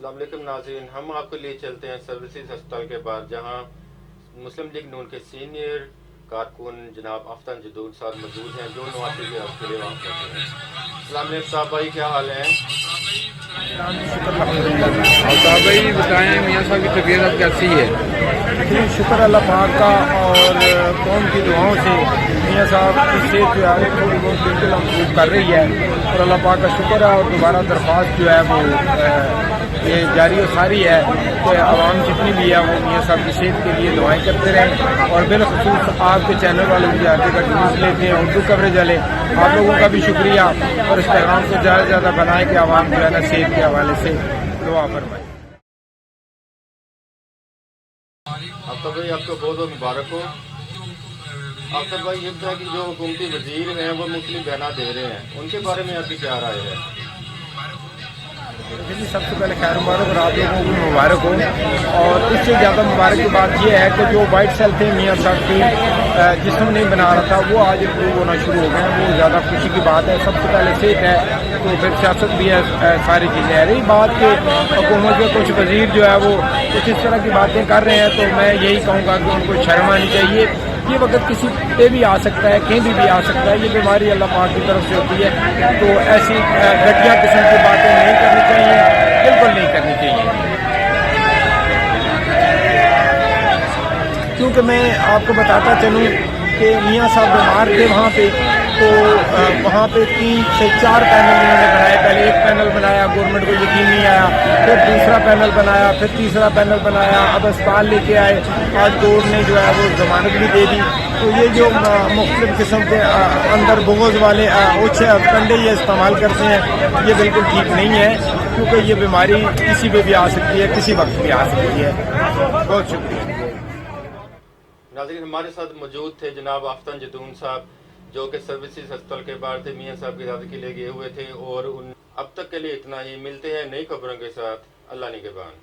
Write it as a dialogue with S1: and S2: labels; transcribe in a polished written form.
S1: السلام علیکم ناظرین، ہم آپ کے لیے چلتے ہیں سروسز ہسپتال کے بعد، جہاں مسلم لیگ نون کے سینئر کارکن جناب آفتاب جدون صاحب موجود ہیں، جو نواسی کے آپ کے لیے وہاں پہنچے ہیں۔ السلام علیکم صاحب بھائی، کیا حال ہیں؟
S2: صاحب بھائی بتائیں، میاں صاحب کی طبیعت اب کیسی ہے؟
S3: شکر اللہ پاک کا اور قوم کی دعاؤں سے میاں صاحب کی صحت جو ہے تھوڑی بہت بالکل امپروو کر رہی ہے، اور اللہ پاک کا شکر ہے۔ اور دوبارہ درخواست جو ہے وہ یہ جاری و ساری ہے کہ عوام جتنی بھی ہے وہ میاں صاحب کی صحت کے لیے دعائیں کرتے رہیں، اور بالخصوص آپ کے چینل والے بھی آتے کا نیوز لیتے ہیں، اردو کوریج والے، آپ لوگوں کا بھی شکریہ، اور اس پیغام کو زیادہ سے زیادہ بنائیں کہ عوام جو ہے نا صحت کے حوالے سے دعا فرمائے۔
S1: آفتاب بھائی، آپ کو بہت بہت مبارک ہو۔ آفتاب بھائی، یہ بتائیں کہ جو حکومتی وزیر ہیں وہ مختلف بیانات دے رہے ہیں، ان کے بارے میں آپ کی کیا رائے ہے؟
S3: جی، سب سے پہلے خیر مبارک، اور آپ لوگوں کو مبارک ہو۔ اور اس سے زیادہ مبارک کی بات یہ ہے کہ جو وائٹ سیل تھے میاں صاحب کی جسم نہیں بنا رہا تھا، وہ آج امپروو ہونا شروع ہو گئے ہیں، وہ زیادہ خوشی کی بات ہے۔ سب سے پہلے صحت ہے تو پھر سیاست بھی ہے، ساری چیزیں ہے۔ رہی بات کہ حکومت کے کچھ وزیر جو ہے وہ کچھ اس طرح کی باتیں کر رہے ہیں، تو میں یہی کہوں گا کہ ان کو شرم آنی چاہیے۔ یہ وقت کسی پہ بھی آ سکتا ہے، کہیں بھی آ سکتا ہے، یہ بیماری اللہ پاک کی طرف سے ہوتی ہے، تو ایسی گھٹیا قسم کی باتیں نہیں کرنی چاہیے، بالکل نہیں کرنی چاہیے۔ کیونکہ میں آپ کو بتاتا چلوں کہ میاں صاحب بیمار تھے وہاں پہ، تو وہاں پہ 3 سے 4 پینل انہوں نے بنائے۔ پہلے ایک پینل بنایا، گورنمنٹ کو یقین نہیں آیا، پھر دوسرا پینل بنایا، پھر تیسرا پینل بنایا، اب اسپتال لے کے آئے، آج کورٹ نے جو ہے وہ ضمانت بھی دے دی۔ تو یہ جو مختلف قسم کے اندر بغض والے کنڈے یہ استعمال کرتے ہیں، یہ بالکل ٹھیک نہیں ہے، کیونکہ یہ بیماری کسی پہ بھی آ سکتی ہے، کسی وقت بھی آ سکتی ہے۔ بہت شکریہ۔
S1: ناظرین، ہمارے ساتھ موجود تھے جناب آفتاب جدون صاحب، جو کہ سروسز ہسپتال کے باہر تھے، میاں صاحب کی عیادت کے لیے گئے ہوئے تھے، اور اب تک کے لیے اتنا ہی۔ ملتے ہیں نئی خبروں کے ساتھ۔ اللہ نگہبان۔